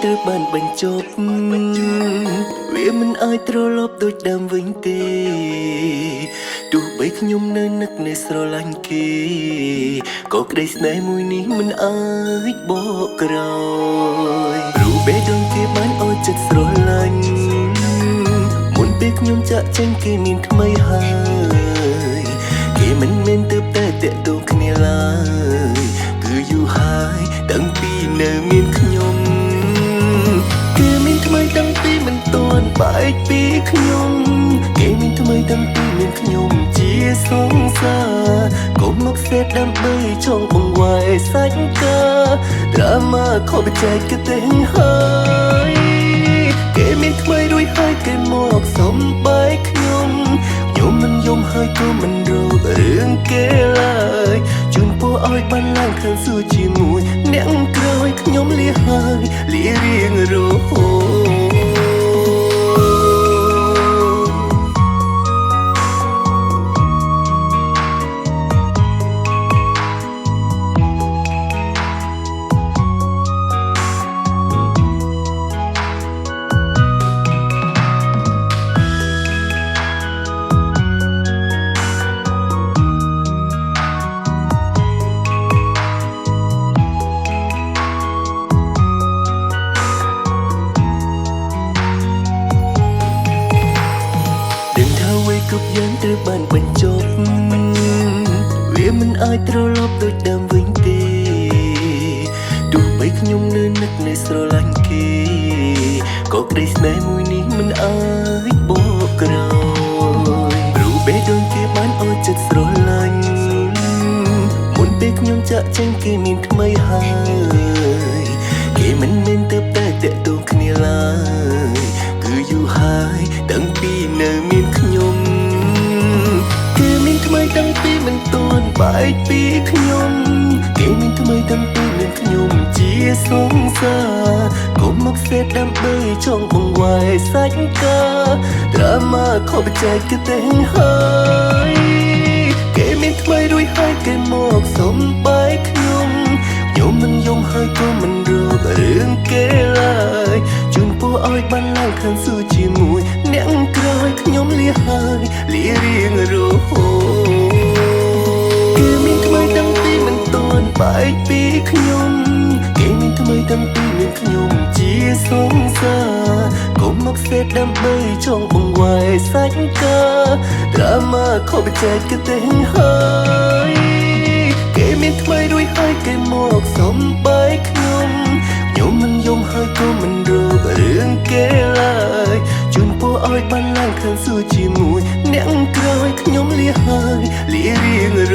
ត្រូវបានបញ្ចប់វាមិនអាចត្រឡប់ដូចដើមវិញទេទោះបីខ្ញុំនៅនឹកនៅស្រឡាញ់គេក៏ក្តីស្នេហ៍មួយនេះមិនអាចបកក្រោយព្រោះបេះដូងគេបានអស់ចិត្តស្រឡាញ់មុនពេលខ្ញុំចាក់ចេញគេមានថ្មីហើយគេមិនមែនទៅតែតាក់ទងគ្នាឡើយគឺយូរហើយតាំងពីនៅមានខ្ញុំគេមានថ្មីតាំងពីមិនទាន់បែកពីខ្ញុំគេមានថ្មីតាំងពីមានខ្ញុំជាសង្សារកុំមកសេតដើម្បីចង់បង្វែរសាច់កាដ្រាម៉ាខុសបច្ចេកទេសហើយគេមានថ្មីរួចហើយគេមកសំបែកខ្ញុំមិនយំហើយក៏មិនរករឿងគេឡើយជូនពរឲ្យបានឡើងខាងសួគ៌ជាមួយអ្នកក្រោយខ្ញុំលាហើយលារៀងរហូតគ្រប់យ៉ាងត្រូវបានបញ្ចប់វាមិនអាចត្រឡប់ដូចដើមវិញទេទោះបីខ្ញុំនៅនឹកនៅស្រឡាញ់គេក៏ក្តីស្នេហ៍មួយនេះមិនអាចបកក្រោយព្រោះបេះដូងគេបានអស់ចិត្តស្រឡាញ់មុនពេលខ្ញុំចាក់ចេញគេមានថ្មីហើយគេមិនមែនទៅតែតាក់ទងគ្នាឡើយគឺយូរហើយតាំងពីនៅមានខ្ញុំគេមានថ្មីតាំងពីមិនទាន់បែកពីខ្ញុំគេមានថ្មីតាំងពីមានខ្ញុំជាសង្សារកុំមកសេតដើម្បីចង់បង្វែរសាច់កាដ្រាម៉ាខុសបច្ចេកទេសហើយគេមានថ្មីរួចហើយគេមកសំបែកខ្ញុំមិនយំហើយក៏មិនរករឿងគេឡើយជូនពរឲ្យបានឡើងខាងសួគ៌ជាមួយអ្នកក្រោយខ្ញុំលាហើយលារៀងរហូតគេមានថ្មីតាំងពីមិនទាន់បែកពីខ្ញុំគេមានថ្មីតាំងពីមានខ្ញុំជាសង្សារកុំមកសេតដើម្បីចង់បង្វែរសាច់កាដ្រាម៉ាខុសបច្ចេកទេសហើយគេមានថ្មីរួចហើយគេមកសំបែកខ្ញុំមិនយំហើយក៏មិនរករឿងគេឡើយជូនពរឲ្យបានឡើងខាងសួគ៌ជាមួយអ្នកក្រោយខ្ញុំលាហើយលារៀងរ